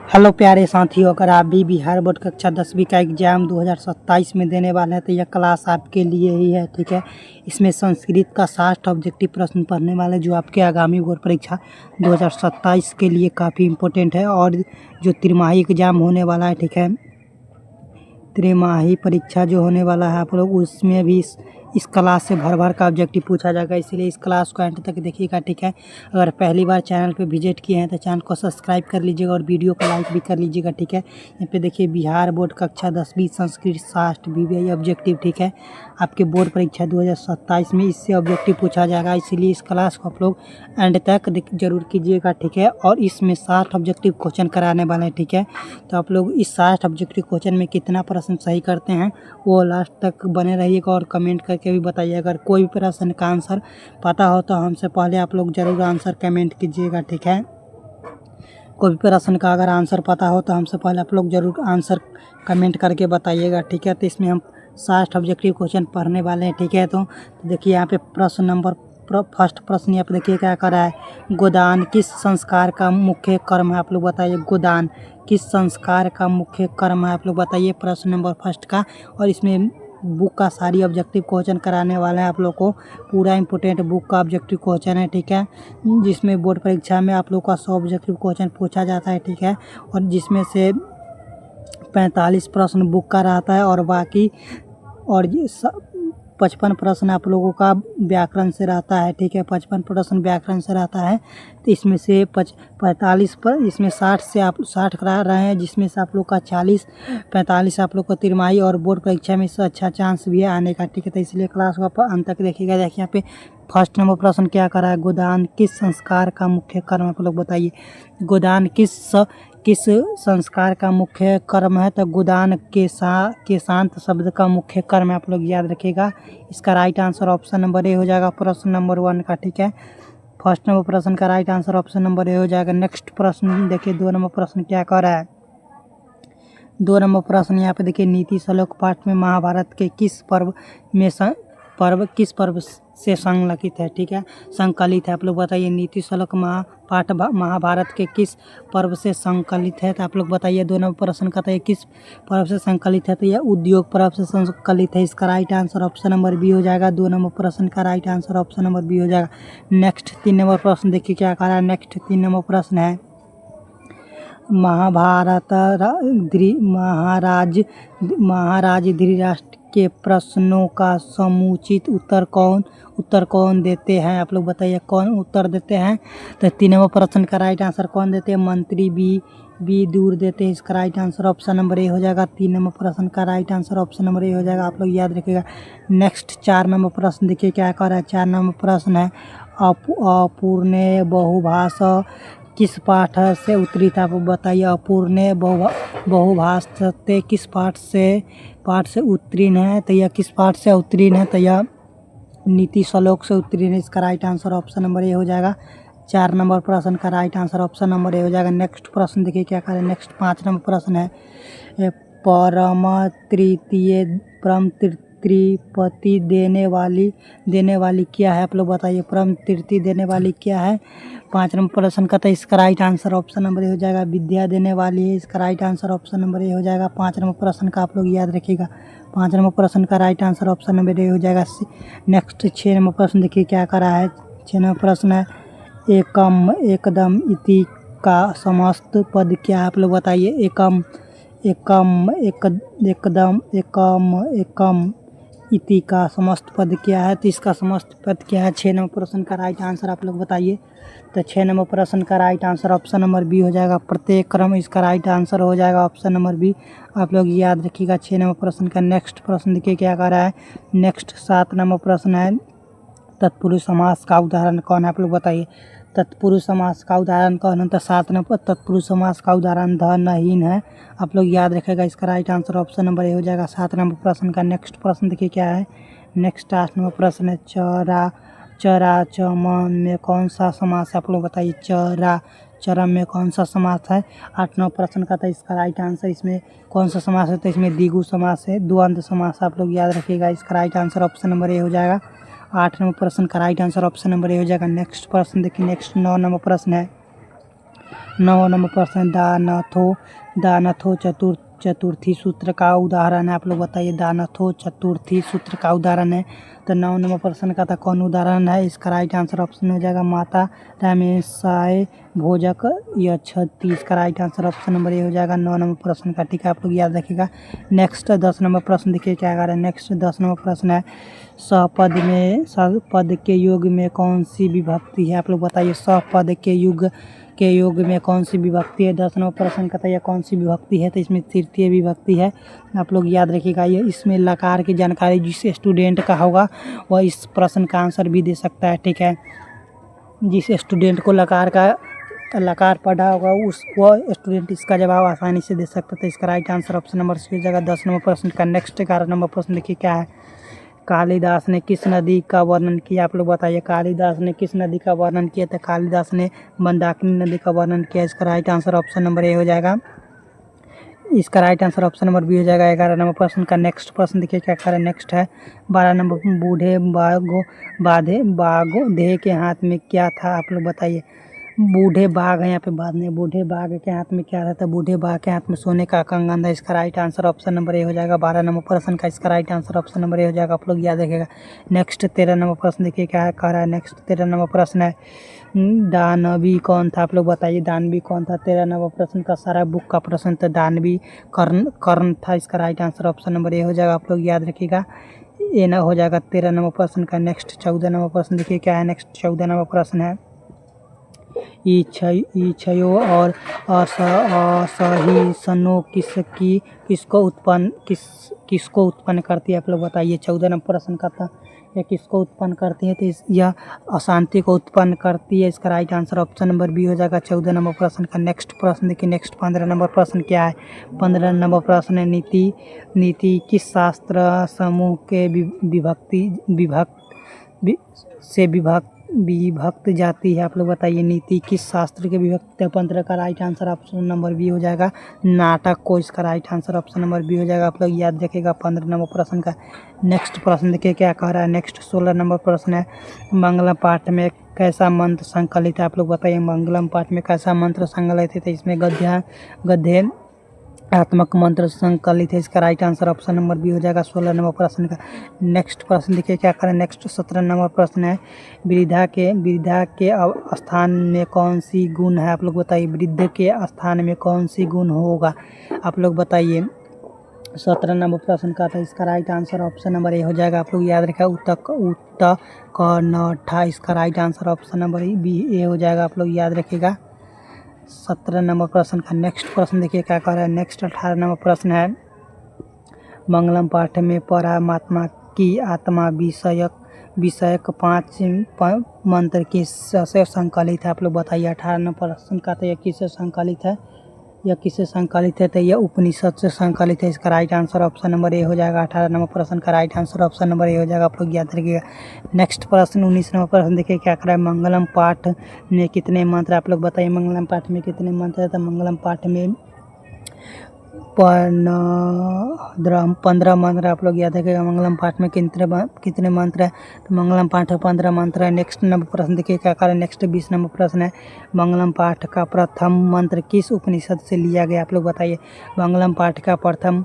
Hello प्यारे साथियों, अगर आप भी बिहार बोर्ड कक्षा 10वीं का एग्ज़ाम 2027 में देने वाले हैं तो यह क्लास आपके लिए ही है। ठीक है, इसमें संस्कृत का 60 ऑब्जेक्टिव प्रश्न पढ़ने वाले जो आपके आगामी बोर्ड परीक्षा 2027 के लिए काफ़ी इम्पोर्टेंट है। और जो तिमाही एग्ज़ाम होने वाला है, ठीक है, तिमाही परीक्षा जो होने वाला है आप लोग, उसमें भी इस क्लास से भर भर का ऑब्जेक्टिव पूछा जाएगा, इसलिए इस क्लास को एंड तक देखिएगा। ठीक है, अगर पहली बार चैनल पे विजिट किए हैं तो चैनल को सब्सक्राइब कर लीजिएगा और वीडियो को लाइक भी कर लीजिएगा। ठीक है, यहाँ पे देखिए बिहार बोर्ड कक्षा 10वीं संस्कृत शास्त्र BBI ऑब्जेक्टिव। ठीक है, आपके बोर्ड परीक्षा 2027 में इससे ऑब्जेक्टिव पूछा जाएगा, इसीलिए इस क्लास को आप लोग एंड तक जरूर कीजिएगा। ठीक है, और इसमें 60 ऑब्जेक्टिव क्वेश्चन कराने वाले हैं। ठीक है, तो आप लोग इस 60 ऑब्जेक्टिव क्वेश्चन में कितना प्रश्न सही करते हैं वो लास्ट तक बने रहिएगा और कमेंट करके भी बताइए। अगर कोई भी प्रश्न का आंसर पता हो तो हमसे पहले आप लोग ज़रूर आंसर कमेंट कीजिएगा। ठीक है, कोई भी प्रश्न का अगर आंसर पता हो तो हमसे पहले आप लोग ज़रूर आंसर कमेंट करके बताइएगा। ठीक है, तो इसमें हम 60 ऑब्जेक्टिव क्वेश्चन पढ़ने वाले हैं। ठीक है, तो देखिए यहाँ पे प्रश्न नंबर फर्स्ट प्रश्न यहाँ पे देखिए क्या कर रहा है। गोदान किस संस्कार का मुख्य कर्म है, आप लोग बताइए। गोदान किस संस्कार का मुख्य कर्म है, आप लोग बताइए, प्रश्न नंबर फर्स्ट का। और इसमें बुक का सारी ऑब्जेक्टिव क्वेश्चन कराने वाले हैं आप लोग को, पूरा इंपॉर्टेंट बुक का ऑब्जेक्टिव क्वेश्चन है। ठीक है, जिसमें बोर्ड परीक्षा में आप लोग का 100 ऑब्जेक्टिव क्वेश्चन पूछा जाता है। ठीक है, और जिसमें से 45 प्रश्न बुक का रहता है और बाकी 55 प्रश्न आप लोगों का व्याकरण से रहता है। ठीक है, 55 प्रश्न व्याकरण से रहता है। तो इसमें से 45 पर इसमें 60 से आप 60 करा रहे हैं, जिसमें से आप लोग का 45 आप लोग को तिमाही और बोर्ड परीक्षा में इससे अच्छा चांस भी है आने का। ठीक है, तो इसलिए क्लास को आप अंत तक देखिएगा। देखिए यहाँ पे फर्स्ट नंबर प्रश्न क्या करा है। गोदान किस संस्कार का मुख्य कर्म, आप लोग बताइए। गोदान किस संस्कार का मुख्य कर्म है, तो गोदान के शांत शब्द का मुख्य कर्म है, आप लोग याद रखिएगा। इसका right answer option number A हो जाएगा, प्रश्न नंबर 1 का। ठीक है, फर्स्ट नंबर प्रश्न का right answer option number A हो जाएगा। नेक्स्ट प्रश्न देखिए 2 नंबर प्रश्न क्या कर रहा है। 2 नंबर प्रश्न यहाँ पे देखिए, नीति श्लोक पाठ में महाभारत के किस पर्व से संलग्नित है। ठीक है, संकलित है, आप लोग बताइए। नीति श्लोक पाठ महाभारत के किस पर्व से संकलित है, तो आप लोग बताइए। 2 नंबर प्रश्न का तो किस पर्व से संकलित है, तो यह उद्योग पर्व से संकलित है, इसका right answer option number B हो जाएगा। 2 नंबर प्रश्न का right answer option number B हो जाएगा। नेक्स्ट 3 नंबर प्रश्न देखिए क्या कह रहा है। नेक्स्ट 3 नंबर प्रश्न है, महाराज धृतराष्ट्र के प्रश्नों का समुचित उत्तर कौन देते हैं, आप लोग बताइए कौन उत्तर देते हैं। तो 3 नंबर प्रश्न का राइट आंसर कौन देते हैं, मंत्री बी दूर देते हैं, इसका right answer option number A हो जाएगा। 3 नंबर प्रश्न का right answer option number A हो जाएगा, आप लोग याद रखिएगा। नेक्स्ट 4 नंबर प्रश्न देखिए क्या कर रहा है। 4 नंबर प्रश्न है, अपूर्णेय बहुभाष किस पाठ से उत्तरित, आप बताइए। अपूर्णेय बहुभाष किस पाठ से उत्तीर्ण है, तो यह किस पाठ से उत्तीर्ण है, तो यह नीति श्लोक से उत्तीर्ण है, इसका right answer option number A हो जाएगा। 4 नंबर प्रश्न का right answer option number A हो जाएगा। नेक्स्ट प्रश्न देखिए क्या करें। नेक्स्ट 5 नंबर प्रश्न है, परम तृतीय देने वाली क्या है, आप लोग बताइए। परम तृतीय देने वाली क्या है, 5 नंबर प्रश्न का, तो इसका right answer option number A हो जाएगा। विद्या देने वाली है, इसका right answer option number A हो जाएगा। 5 नंबर प्रश्न का आप लोग याद रखिएगा। 5 नंबर प्रश्न का right answer option number A हो जाएगा। नेक्स्ट 6 नंबर प्रश्न देखिए क्या करा है। 6 नंबर प्रश्न है, एकम एकदम इति का समस्त पद क्या है, आप लोग बताइए। एकम एकम इति का समस्त पद क्या है, तो इसका समस्त पद क्या है। 6 नंबर प्रश्न का राइट आंसर आप लोग बताइए। तो 6 नंबर प्रश्न का right answer option number B हो जाएगा, प्रत्येक क्रम, इसका राइट आंसर हो जाएगा ऑप्शन नंबर बी, आप लोग याद रखिएगा। 6 नंबर प्रश्न का नेक्स्ट प्रश्न देखिए क्या कर रहा है। नेक्स्ट 7 नंबर प्रश्न है, तत्पुरुष समास का उदाहरण कौन है, आप लोग बताइए। तत्पुरुष समास का उदाहरण कौन है, तो 7 नंबर तत्पुरुष समास का उदाहरण ध न हीन है, आप लोग याद रखेगा, इसका right answer option number A हो जाएगा। 7 नंबर प्रश्न का नेक्स्ट प्रश्न देखिए क्या है। नेक्स्ट 8 नंबर प्रश्न है, चरा चम में कौन सा समास है, आप लोग बताइए। चरम में कौन सा समास है। 8 नंबर प्रश्न का था, इसका राइट आंसर इसमें कौन सा समास है, तो इसमें द्विगु समास है, द्वंद्व समास, आप लोग याद रखिएगा, इसका right answer option number A हो जाएगा। 8 नंबर प्रश्न का right answer option number A हो जाएगा। नेक्स्ट प्रश्न देखिए। नेक्स्ट 9 नंबर प्रश्न है, 9 नंबर प्रश्न दानथो चतुर्थी सूत्र का उदाहरण है। आप लोग बताइए दानथो चतुर्थी सूत्र का उदाहरण है। तो 9 नंबर प्रश्न का था कौन उदाहरण है। इसका राइट आंसर ऑप्शन हो जाएगा माता रामेशाय भोजक यक्षति। इसका right answer option number A हो जाएगा 9 नंबर प्रश्न का। ठीक है, आप लोग याद रखिएगा। नेक्स्ट 10 नंबर प्रश्न देखिए क्या आ रहा है। नेक्स्ट 10 नंबर प्रश्न है सपद के युग में कौन सी विभक्ति है। आप लोग बताइए सपद के योग में कौन सी विभक्ति है। 10 नंबर प्रश्न का था यह कौन सी विभक्ति है। तो इसमें तृतीय विभक्ति है। आप लोग याद रखिएगा। ये इसमें लकार की जानकारी जिस स्टूडेंट का होगा वह इस प्रश्न का आंसर भी दे सकता है। ठीक है, जिस स्टूडेंट को लकार पढ़ा होगा वह स्टूडेंट इसका जवाब आसानी से दे सकता है। तो इसका right answer option number C हो जाएगा 10 नंबर प्रश्न का। नेक्स्ट 11 नंबर प्रश्न देखिए क्या है। कालिदास ने किस नदी का वर्णन किया। आप लोग बताइए कालिदास ने किस नदी का वर्णन किया। तो कालिदास ने मंदाकिनी नदी का वर्णन किया। इसका right answer option number A हो जाएगा। इसका right answer option number B हो जाएगा 11 नंबर प्रश्न का। नेक्स्ट प्रश्न देखिए क्या कर रहा है। नेक्स्ट है 12 नंबर बूढ़े बाघो देह के हाथ में क्या था। आप लोग बताइए बूढ़े बाघ है यहाँ पे बाद में। बूढ़े बाघ के हाथ में क्या रहता है। बूढ़े बाघ के हाथ में सोने का कंगन था। इसका right answer option number A हो जाएगा 12 नंबर प्रश्न का। इसका right answer option number A हो जाएगा। आप लोग याद रखिएगा। नेक्स्ट 13 नंबर प्रश्न देखिए क्या कह रहा है। नेक्स्ट 13 नंबर प्रश्न है दानवी कौन था। आप लोग बताइए दानवी कौन था। 13 नंबर प्रश्न का सारा बुक का प्रश्न था दानवी कर्ण था। इसका right answer option number A हो जाएगा। आप लोग याद रखिएगा। ए ना हो जाएगा 13 नंबर प्रश्न का। नेक्स्ट 14 नंबर प्रश्न देखिए क्या है। नेक्स्ट 14 नंबर प्रश्न है ईक्षयो और असहिष्णु किसको उत्पन्न करती है। आप लोग बताइए 14 नंबर प्रश्न का था यह किसको उत्पन्न करती है। तो यह अशांति को उत्पन्न करती है। इसका right answer option number B हो जाएगा 14 नंबर प्रश्न का। नेक्स्ट प्रश्न देखिए। नेक्स्ट 15 नंबर प्रश्न क्या है। 15 नंबर प्रश्न है नीति किस शास्त्र समूह के विभक्त जाती है। आप लोग बताइए नीति किस शास्त्र के विभक्त। 15 का right answer option number B हो जाएगा नाटक को। इसका right answer option number B हो जाएगा। आप लोग याद रखिएगा 15 नंबर प्रश्न का। नेक्स्ट प्रश्न देखिए क्या कह रहा है। नेक्स्ट 16 नंबर प्रश्न है मंगलम पाठ में कैसा मंत्र संकलित है। आप लोग बताइए मंगलम पाठ में कैसा मंत्र संकलित है। तो इसमें गद्य आत्मक मंत्र संकलित है। इसका right answer option number B हो जाएगा 16 नंबर प्रश्न का। नेक्स्ट प्रश्न देखिए क्या करें। नेक्स्ट 17 नंबर प्रश्न है वृद्धा के स्थान में कौन सी गुण है। आप लोग बताइए वृद्ध के स्थान में कौन सी गुण होगा। आप लोग बताइए 17 नंबर प्रश्न का था। इसका right answer option number A हो जाएगा। आप लोग याद रखें उत्तकनठा। इसका right answer option number B A हो जाएगा। आप लोग याद रखिएगा 17 नंबर प्रश्न का। नेक्स्ट प्रश्न देखिए क्या कह रहा है। नेक्स्ट 18 नंबर प्रश्न है मंगलम पाठ में परमात्मा की आत्मा विषयक 5 मंत्र किससे संकलित है। आप लोग बताइए 18 नंबर प्रश्न का। तो यह किससे संकलित है। तो यह उपनिषद से संकलित है। इसका right answer option number A हो जाएगा। 18 नंबर प्रश्न का right answer option number A हो जाएगा। आप लोग याद रखिएगा। नेक्स्ट प्रश्न 19 नंबर प्रश्न देखिए क्या कर रहा है। मंगलम पाठ में कितने मंत्र। आप लोग बताइए मंगलम पाठ में कितने मंत्र है। तो मंगलम पाठ में 15 मंत्र। आप लोग याद रखिएगा मंगलम पाठ में कितने मंत्र है। तो मंगलम पाठ में 15 मंत्र है। नेक्स्ट नंबर प्रश्न देखिए क्या करें। नेक्स्ट 20 नंबर प्रश्न है मंगलम पाठ का प्रथम मंत्र किस उपनिषद से लिया गया। आप लोग बताइए मंगलम पाठ का प्रथम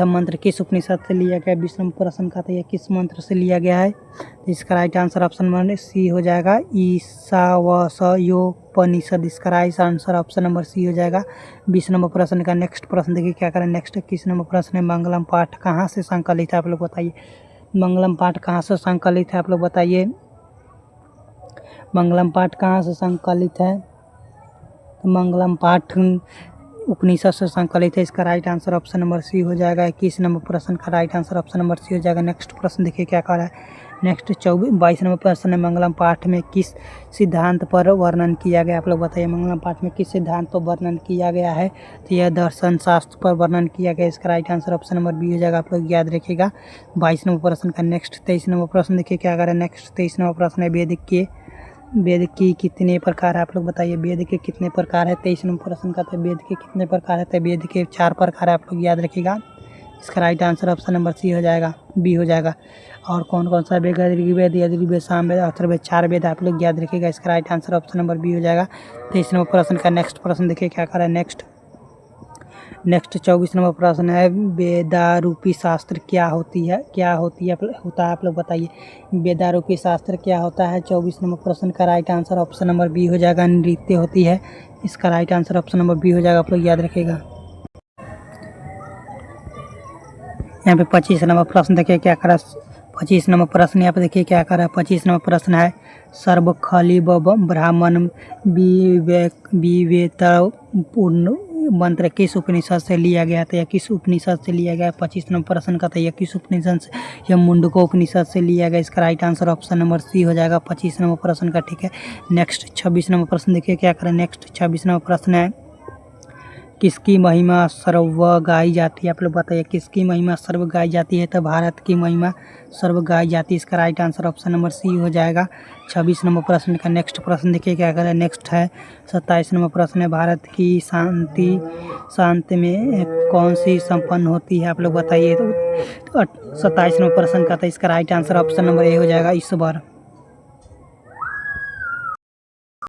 मंत्र किस उपनिषद से लिया गया। 20 नंबर प्रश्न का था यह किस मंत्र से लिया गया है। तो इसका right answer option number C हो जाएगा ईशावास्योपनिषद। इसका right answer option number C हो जाएगा 20 नंबर प्रश्न का। नेक्स्ट प्रश्न देखिए क्या करें। नेक्स्ट 21 नंबर प्रश्न है मंगलम पाठ कहाँ से संकलित है। आप लोग बताइए मंगलम पाठ कहाँ से संकलित है। आप लोग बताइए मंगलम पाठ कहाँ से संकलित है। तो मंगलम पाठ उपनिषद से संकलित है। इसका right answer option number C हो जाएगा। 21 नंबर प्रश्न का right answer option number C हो जाएगा। नेक्स्ट प्रश्न देखिए क्या कर रहा है। नेक्स्ट 22 नंबर प्रश्न है मंगलम पाठ में किस सिद्धांत पर वर्णन किया गया। आप लोग बताइए मंगलम पाठ में किस सिद्धांत पर वर्णन किया गया है। तो यह दर्शन शास्त्र पर वर्णन किया गया। इसका right answer option number B हो जाएगा। आप लोग याद रखिएगा 22 नंबर प्रश्न का। नेक्स्ट 23 नंबर प्रश्न देखिए क्या कर रहा है। नेक्स्ट 23 नंबर प्रश्न है वेद की कितने प्रकार है। आप लोग बताइए वेद के कितने प्रकार है। 23 नंबर प्रश्न का था वेद के कितने प्रकार है। तो वेद के 4 प्रकार है। आप लोग याद रखिएगा इसका right answer option number C हो जाएगा, बी हो जाएगा। और कौन कौन सा वेद है? ऋग्वेद, यजुर्वेद, सामवेद, अथर्ववेद, 4 वेद आप लोग याद रखिएगा। इसका right answer option number B हो जाएगा। 23 नंबर प्रश्न का नेक्स्ट प्रश्न देखिए क्या कर रहा है। नेक्स्ट 24 नंबर प्रश्न है, वेदारूपी शास्त्र क्या होती है? होता है आप लोग बताइए। वेदारूपी शास्त्र क्या होता है? 24 नंबर प्रश्न का right answer option number B हो जाएगा, नृत्य होती है। इसका right answer option number B हो जाएगा, आप लोग याद रखिएगा। यहाँ पे 25 नंबर प्रश्न देखिए क्या करा। 25 नंबर प्रश्न यहाँ पे देखिए क्या करा। 25 नंबर प्रश्न है, सर्वखली ब्राह्मण विवेक पूर्ण मंत्र किस उपनिषद से लिया गया था या किस उपनिषद से लिया गया? 25 नंबर प्रश्न का था यह किस उपनिषद से? यह मुंडको उपनिषद से लिया गया। इसका right answer option number C हो जाएगा 25 नंबर प्रश्न का, ठीक है। नेक्स्ट 26 नंबर प्रश्न देखिए क्या करें। नेक्स्ट 26 नंबर प्रश्न है, किसकी महिमा सर्व गाई जाती है? आप लोग बताइए किसकी महिमा सर्व गाई जाती है? तो भारत की महिमा सर्व गाई जाती है। इसका right answer option number C हो जाएगा 26 नंबर प्रश्न का। नेक्स्ट प्रश्न देखिए क्या करें। नेक्स्ट है 27 नंबर प्रश्न है, भारत की शांति में कौन सी संपन्न होती है? आप लोग बताइए। तो 27 नंबर प्रश्न का था, इसका right answer option number A हो जाएगा, ईश्वर।